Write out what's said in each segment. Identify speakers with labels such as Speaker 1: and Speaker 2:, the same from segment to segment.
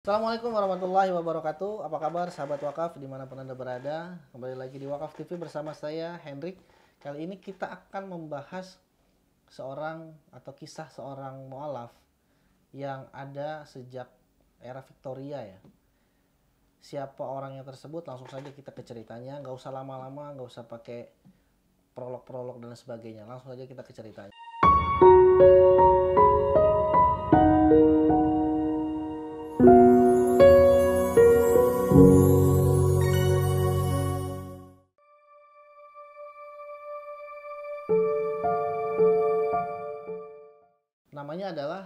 Speaker 1: Assalamualaikum warahmatullahi wabarakatuh. Apa kabar sahabat wakaf dimanapun Anda berada. Kembali lagi di Wakaf TV bersama saya Hendrik. Kali ini kita akan membahas seorang atau kisah seorang mu'alaf yang ada sejak era Victoria ya. Siapa orangnya tersebut, langsung saja kita ke ceritanya. Nggak usah lama-lama, nggak usah pakai prolog-prolog dan sebagainya. Langsung saja kita ke ceritanya. Namanya adalah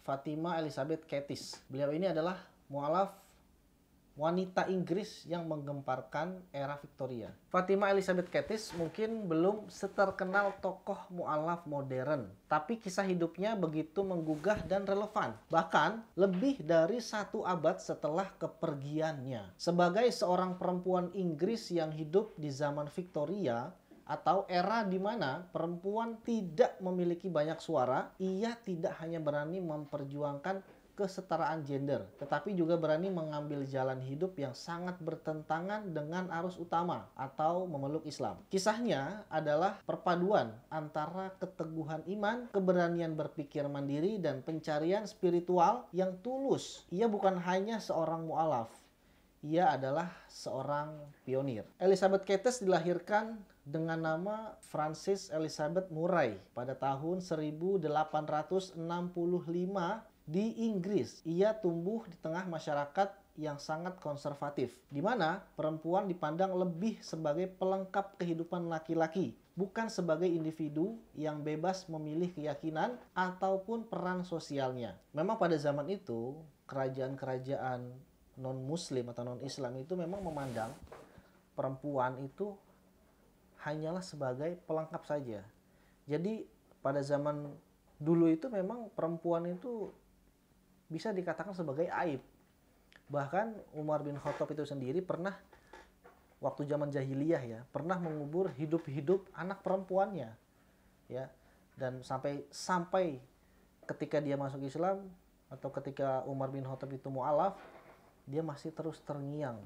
Speaker 1: Fatima Elizabeth Cadiz. Beliau ini adalah mu'alaf wanita Inggris yang menggemparkan era Victoria. Fatima Elizabeth Cadiz mungkin belum seterkenal tokoh mu'alaf modern, tapi kisah hidupnya begitu menggugah dan relevan. Bahkan lebih dari 1 abad setelah kepergiannya. Sebagai seorang perempuan Inggris yang hidup di zaman Victoria, atau era di mana perempuan tidak memiliki banyak suara, ia tidak hanya berani memperjuangkan kesetaraan gender, tetapi juga berani mengambil jalan hidup yang sangat bertentangan dengan arus utama atau memeluk Islam. Kisahnya adalah perpaduan antara keteguhan iman, keberanian berpikir mandiri, dan pencarian spiritual yang tulus. Ia bukan hanya seorang mu'alaf, ia adalah seorang pionir. Elizabeth Cadiz dilahirkan dengan nama Frances Elizabeth Murray pada tahun 1865 di Inggris. Ia tumbuh di tengah masyarakat yang sangat konservatif, di mana perempuan dipandang lebih sebagai pelengkap kehidupan laki-laki, bukan sebagai individu yang bebas memilih keyakinan ataupun peran sosialnya. Memang pada zaman itu, kerajaan-kerajaan non-muslim atau non-islam itu memang memandang perempuan itu hanyalah sebagai pelengkap saja. Jadi pada zaman dulu itu memang perempuan itu bisa dikatakan sebagai aib. Bahkan Umar bin Khattab itu sendiri pernah waktu zaman jahiliyah ya, pernah mengubur hidup-hidup anak perempuannya. Ya. Dan sampai ketika dia masuk Islam atau ketika Umar bin Khattab itu mu'alaf, dia masih terus terngiang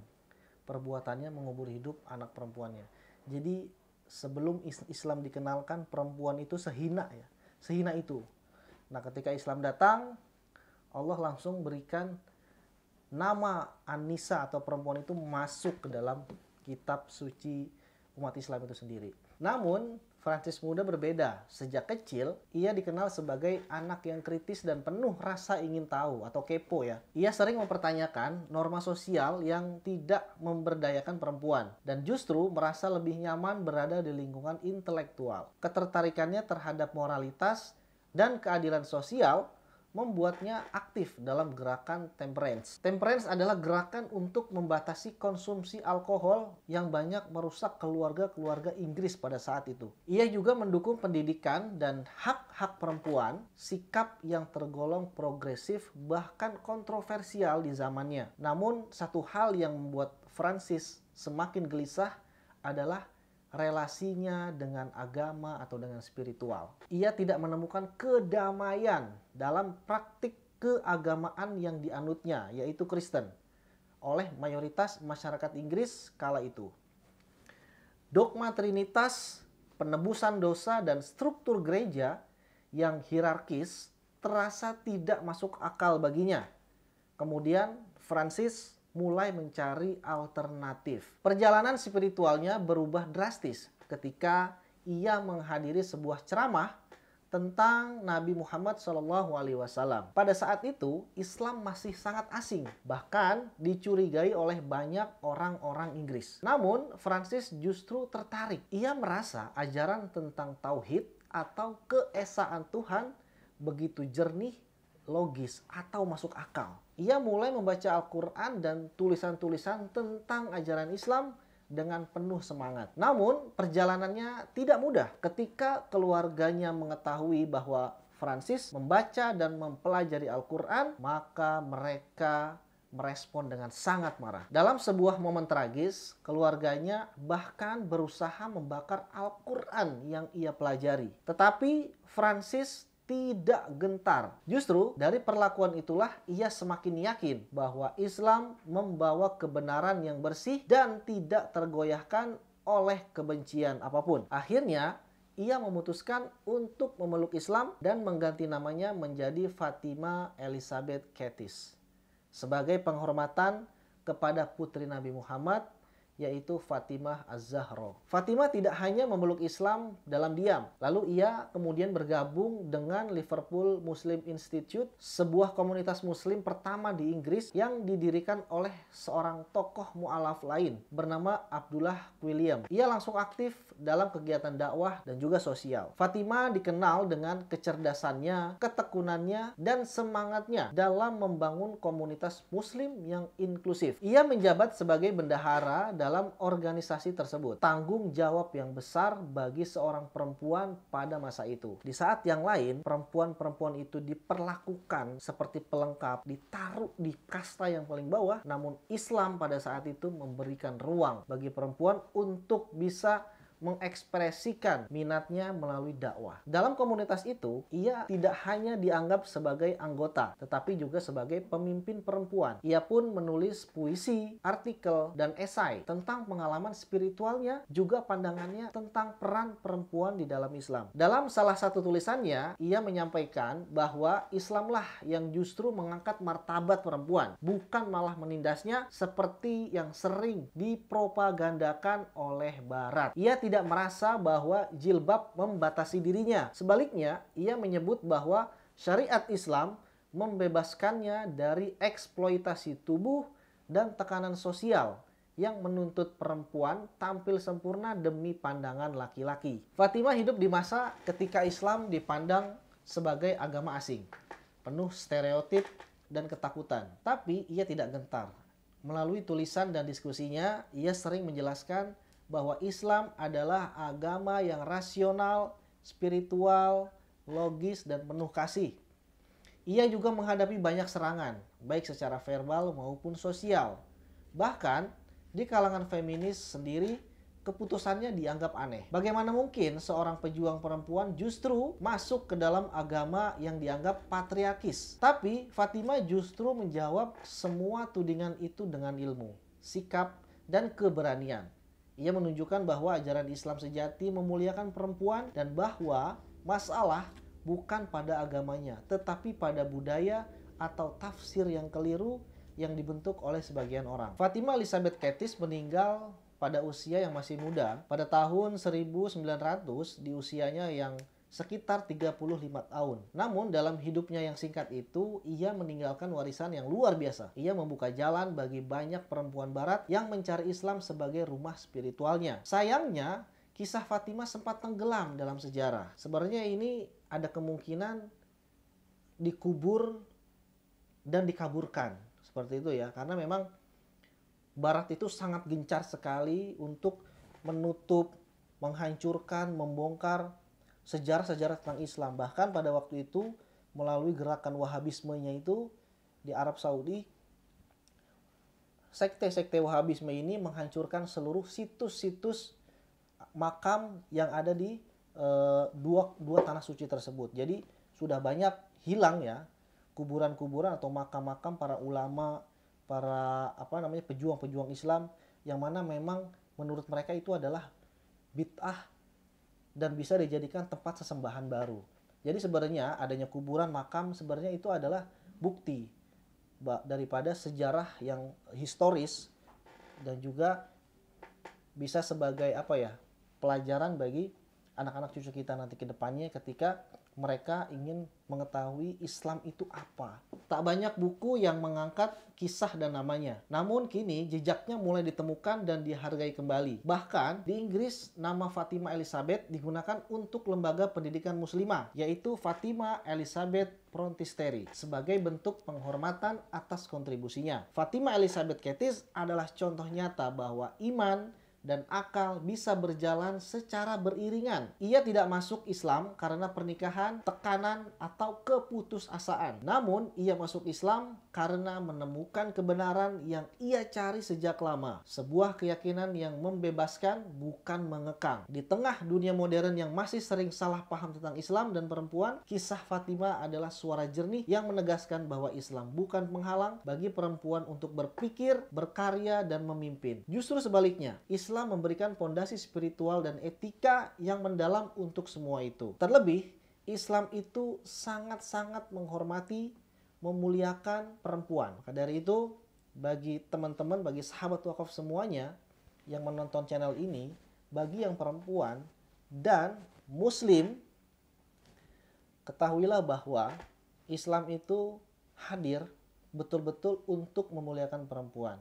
Speaker 1: perbuatannya mengubur hidup anak perempuannya. Jadi sebelum Islam dikenalkan, perempuan itu sehina itu. Nah, ketika Islam datang, Allah langsung berikan nama An-Nisa atau perempuan itu masuk ke dalam kitab suci umat Islam itu sendiri. Namun Frances muda berbeda. Sejak kecil, ia dikenal sebagai anak yang kritis dan penuh rasa ingin tahu atau kepo ya. Ia sering mempertanyakan norma sosial yang tidak memberdayakan perempuan dan justru merasa lebih nyaman berada di lingkungan intelektual. Ketertarikannya terhadap moralitas dan keadilan sosial membuatnya aktif dalam gerakan temperance. Temperance adalah gerakan untuk membatasi konsumsi alkohol yang banyak merusak keluarga-keluarga Inggris pada saat itu. Ia juga mendukung pendidikan dan hak-hak perempuan, sikap yang tergolong progresif bahkan kontroversial di zamannya. Namun satu hal yang membuat Frances semakin gelisah adalah relasinya dengan agama atau dengan spiritual. Ia tidak menemukan kedamaian dalam praktik keagamaan yang dianutnya, yaitu Kristen, oleh mayoritas masyarakat Inggris kala itu. Dogma Trinitas, penebusan dosa, dan struktur gereja yang hierarkis terasa tidak masuk akal baginya. Kemudian Frances mulai mencari alternatif. Perjalanan spiritualnya berubah drastis ketika ia menghadiri sebuah ceramah tentang Nabi Muhammad SAW. Pada saat itu, Islam masih sangat asing, bahkan dicurigai oleh banyak orang-orang Inggris. Namun, Frances justru tertarik. Ia merasa ajaran tentang tauhid atau keesaan Tuhan begitu jernih, logis, atau masuk akal. Ia mulai membaca Al-Quran dan tulisan-tulisan tentang ajaran Islam dengan penuh semangat. Namun perjalanannya tidak mudah ketika keluarganya mengetahui bahwa Frances membaca dan mempelajari Al-Quran, maka mereka merespon dengan sangat marah. Dalam sebuah momen tragis, keluarganya bahkan berusaha membakar Al-Quran yang ia pelajari. Tetapi Frances tidak gentar. Justru dari perlakuan itulah ia semakin yakin bahwa Islam membawa kebenaran yang bersih dan tidak tergoyahkan oleh kebencian apapun. Akhirnya, ia memutuskan untuk memeluk Islam dan mengganti namanya menjadi Fatimah Elizabeth Kettis sebagai penghormatan kepada putri Nabi Muhammad, yaitu Fatimah Az-Zahra. Fatimah tidak hanya memeluk Islam dalam diam, lalu ia kemudian bergabung dengan Liverpool Muslim Institute, sebuah komunitas muslim pertama di Inggris yang didirikan oleh seorang tokoh mu'alaf lain bernama Abdullah William. Ia langsung aktif dalam kegiatan dakwah dan juga sosial. Fatimah dikenal dengan kecerdasannya, ketekunannya, dan semangatnya dalam membangun komunitas muslim yang inklusif. Ia menjabat sebagai bendahara dalam organisasi tersebut. Tanggung jawab yang besar bagi seorang perempuan pada masa itu. Di saat yang lain, perempuan-perempuan itu diperlakukan seperti pelengkap, ditaruh di kasta yang paling bawah, namun Islam pada saat itu memberikan ruang bagi perempuan untuk bisa mengekspresikan minatnya melalui dakwah. Dalam komunitas itu, ia tidak hanya dianggap sebagai anggota, tetapi juga sebagai pemimpin perempuan. Ia pun menulis puisi, artikel, dan esai tentang pengalaman spiritualnya, juga pandangannya tentang peran perempuan di dalam Islam. Dalam salah satu tulisannya, ia menyampaikan bahwa Islamlah yang justru mengangkat martabat perempuan, bukan malah menindasnya seperti yang sering dipropagandakan oleh Barat. Ia tidak merasa bahwa jilbab membatasi dirinya. Sebaliknya, ia menyebut bahwa syariat Islam membebaskannya dari eksploitasi tubuh dan tekanan sosial yang menuntut perempuan tampil sempurna demi pandangan laki-laki. Fatimah hidup di masa ketika Islam dipandang sebagai agama asing, penuh stereotip dan ketakutan. Tapi ia tidak gentar. Melalui tulisan dan diskusinya, ia sering menjelaskan bahwa Islam adalah agama yang rasional, spiritual, logis, dan penuh kasih. Ia juga menghadapi banyak serangan, baik secara verbal maupun sosial. Bahkan, di kalangan feminis sendiri, keputusannya dianggap aneh. Bagaimana mungkin seorang pejuang perempuan justru masuk ke dalam agama yang dianggap patriarkis? Tapi, Fatimah justru menjawab semua tudingan itu dengan ilmu, sikap, dan keberanian. Ia menunjukkan bahwa ajaran Islam sejati memuliakan perempuan dan bahwa masalah bukan pada agamanya, tetapi pada budaya atau tafsir yang keliru yang dibentuk oleh sebagian orang. Fatimah Elizabeth Kettis meninggal pada usia yang masih muda, pada tahun 1900 di usianya yang sekitar 35 tahun. Namun dalam hidupnya yang singkat itu, ia meninggalkan warisan yang luar biasa. Ia membuka jalan bagi banyak perempuan barat yang mencari Islam sebagai rumah spiritualnya. Sayangnya, kisah Fatimah sempat tenggelam dalam sejarah. Sebenarnya ini ada kemungkinan dikubur dan dikaburkan. Seperti itu ya, karena memang barat itu sangat gencar sekali untuk menutup, menghancurkan, membongkar sejarah-sejarah tentang Islam. Bahkan pada waktu itu melalui gerakan Wahabismenya itu di Arab Saudi, sekte-sekte Wahabisme ini menghancurkan seluruh situs-situs makam yang ada di dua tanah suci tersebut. Jadi sudah banyak hilang ya kuburan-kuburan atau makam-makam para ulama, para pejuang-pejuang Islam yang mana memang menurut mereka itu adalah bid'ah dan bisa dijadikan tempat sesembahan baru. Jadi sebenarnya adanya kuburan makam sebenarnya itu adalah bukti daripada sejarah yang historis dan juga bisa sebagai pelajaran bagi anak-anak cucu kita nanti ke depannya ketika mereka ingin mengetahui Islam itu apa. Tak banyak buku yang mengangkat kisah dan namanya. Namun kini jejaknya mulai ditemukan dan dihargai kembali. Bahkan di Inggris nama Fatimah Elizabeth digunakan untuk lembaga pendidikan muslimah, yaitu Fatimah Elizabeth Frontistery, sebagai bentuk penghormatan atas kontribusinya. Fatimah Elizabeth Kettis adalah contoh nyata bahwa iman, dan akal bisa berjalan secara beriringan. Ia tidak masuk Islam karena pernikahan, tekanan, atau keputusasaan. Namun, ia masuk Islam karena menemukan kebenaran yang ia cari sejak lama. Sebuah keyakinan yang membebaskan, bukan mengekang. Di tengah dunia modern yang masih sering salah paham tentang Islam dan perempuan, kisah Fatimah adalah suara jernih yang menegaskan bahwa Islam bukan penghalang bagi perempuan untuk berpikir, berkarya, dan memimpin. Justru sebaliknya, Islam memberikan fondasi spiritual dan etika yang mendalam untuk semua itu. Terlebih, Islam itu sangat-sangat menghormati, memuliakan perempuan. Maka dari itu, bagi teman-teman, bagi sahabat wakaf semuanya yang menonton channel ini, bagi yang perempuan dan muslim, ketahuilah bahwa Islam itu hadir betul-betul untuk memuliakan perempuan.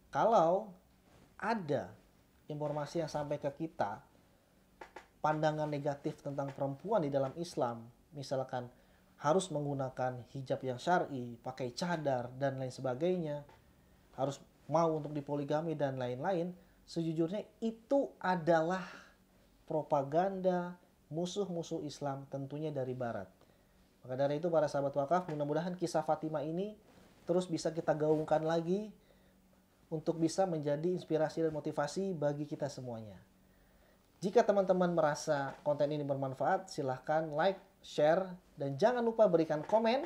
Speaker 1: Kalau ada informasi yang sampai ke kita, pandangan negatif tentang perempuan di dalam Islam, misalkan harus menggunakan hijab yang syar'i, pakai cadar, dan lain sebagainya, harus mau untuk dipoligami dan lain-lain, sejujurnya itu adalah propaganda musuh-musuh Islam, tentunya dari Barat. Maka dari itu para sahabat wakaf, mudah-mudahan kisah Fatimah ini terus bisa kita gaungkan lagi untuk bisa menjadi inspirasi dan motivasi bagi kita semuanya. Jika teman-teman merasa konten ini bermanfaat, silahkan like, share, dan jangan lupa berikan komen,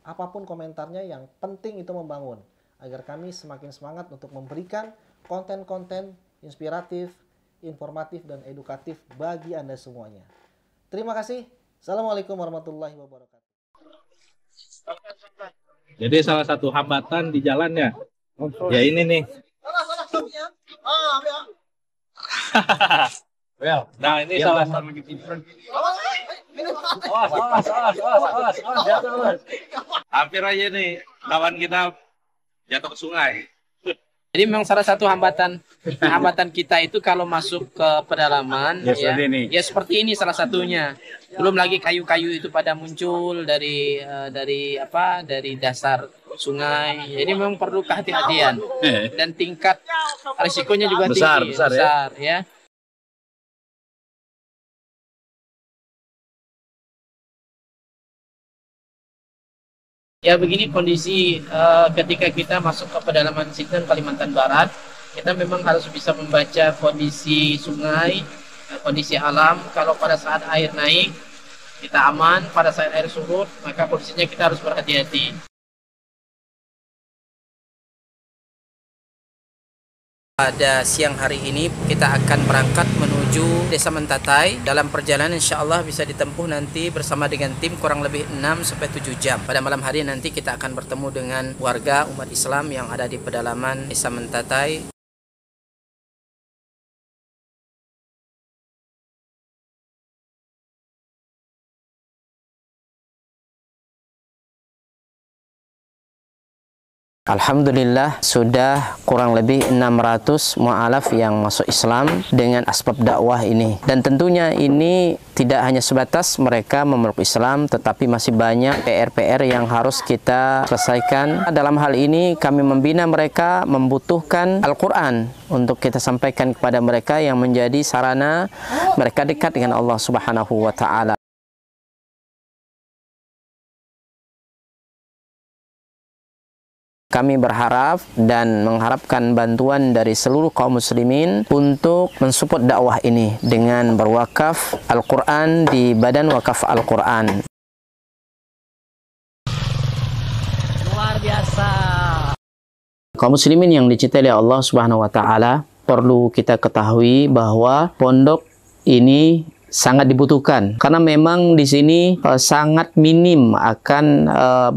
Speaker 1: apapun komentarnya, yang penting itu membangun, agar kami semakin semangat untuk memberikan konten-konten inspiratif, informatif, dan edukatif bagi Anda semuanya. Terima kasih. Assalamualaikum warahmatullahi wabarakatuh.
Speaker 2: Jadi salah satu hambatan di jalannya, ya ini nih. Well, nah ini salah satu. Hampir aja nih kawan kita jatuh ke sungai.
Speaker 3: Jadi memang salah satu hambatan kita itu kalau masuk ke pedalaman, ya seperti ini salah satunya. Belum lagi kayu-kayu itu pada muncul dari dasar sungai. Jadi memang perlu kehati-hatian dan tingkat risikonya juga tinggi, besar ya. Ya begini kondisi ketika kita masuk ke pedalaman Sinten, Kalimantan Barat, kita memang harus bisa membaca kondisi sungai, kondisi alam. Kalau pada saat air naik, kita aman. Pada saat air surut, maka posisinya kita harus berhati-hati. Pada siang hari ini kita akan berangkat menuju Desa Mentatai. Dalam perjalanan insya Allah bisa ditempuh nanti bersama dengan tim kurang lebih 6-7 jam. Pada malam hari nanti kita akan bertemu dengan warga umat Islam yang ada di pedalaman Desa Mentatai. Alhamdulillah sudah kurang lebih 600 mu'alaf yang masuk Islam dengan asbab dakwah ini. Dan tentunya ini tidak hanya sebatas mereka memeluk Islam, tetapi masih banyak PR-PR yang harus kita selesaikan. Dalam hal ini kami membina mereka membutuhkan Al-Quran untuk kita sampaikan kepada mereka yang menjadi sarana mereka dekat dengan Allah Subhanahu wa Ta'ala. Kami berharap dan mengharapkan bantuan dari seluruh kaum muslimin untuk mensupport dakwah ini dengan berwakaf Al-Quran di Badan Wakaf Al-Quran. Luar biasa. Kaum muslimin yang dicintai oleh Allah Subhanahu wa Ta'ala, perlu kita ketahui bahwa pondok ini sangat dibutuhkan karena memang di sini sangat minim akan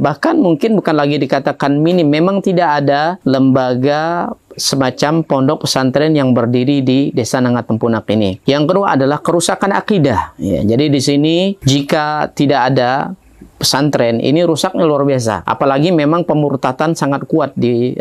Speaker 3: bahkan mungkin bukan lagi dikatakan minim, memang tidak ada lembaga semacam pondok pesantren yang berdiri di Desa Nangat Tempunak ini. Yang kedua adalah kerusakan akidah. Ya, jadi di sini jika tidak ada pesantren ini rusaknya luar biasa. Apalagi memang pemurtatan sangat kuat di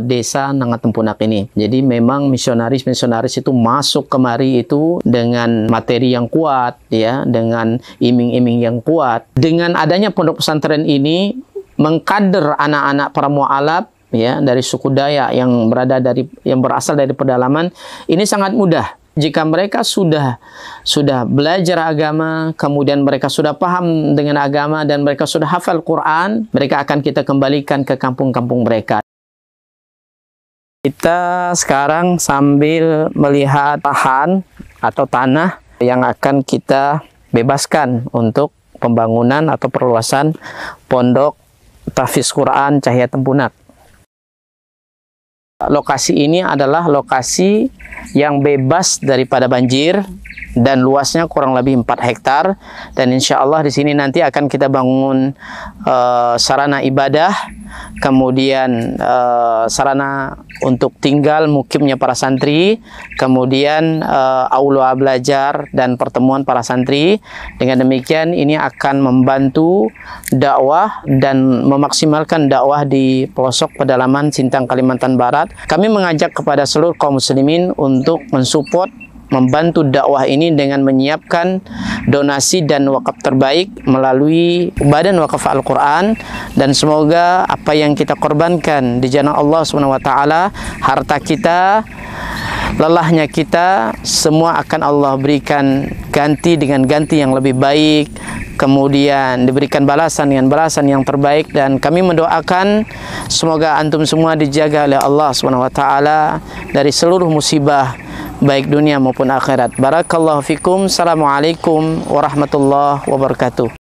Speaker 3: Desa Nangat Tempunak ini. Jadi memang misionaris-misionaris itu masuk kemari itu dengan materi yang kuat, ya, dengan iming-iming yang kuat. Dengan adanya pondok pesantren ini mengkader anak-anak para mu'alaf ya, dari suku Dayak yang berasal dari pedalaman, ini sangat mudah. Jika mereka sudah belajar agama, kemudian mereka sudah paham dengan agama dan mereka sudah hafal Quran, mereka akan kita kembalikan ke kampung-kampung mereka. Kita sekarang sambil melihat lahan atau tanah yang akan kita bebaskan untuk pembangunan atau perluasan Pondok Tahfiz Quran Cahaya Tempunak. Lokasi ini adalah lokasi yang bebas daripada banjir dan luasnya kurang lebih 4 hektar, dan insya Allah di sini nanti akan kita bangun sarana ibadah, kemudian sarana untuk tinggal mukimnya para santri, kemudian aula belajar dan pertemuan para santri. Dengan demikian ini akan membantu dakwah dan memaksimalkan dakwah di pelosok pedalaman Sintang, Kalimantan Barat. Kami mengajak kepada seluruh kaum muslimin untuk mensupport, membantu dakwah ini dengan menyiapkan donasi dan wakaf terbaik melalui Badan Wakaf Al-Quran, dan semoga apa yang kita korbankan di jalan Allah SWT, harta kita, lelahnya kita, semua akan Allah berikan ganti dengan ganti yang lebih baik, kemudian diberikan balasan dengan balasan yang terbaik. Dan kami mendoakan semoga antum semua dijaga oleh Allah SWT dari seluruh musibah baik dunia maupun akhirat. Barakallahu fikum. Assalamualaikum warahmatullahi wabarakatuh.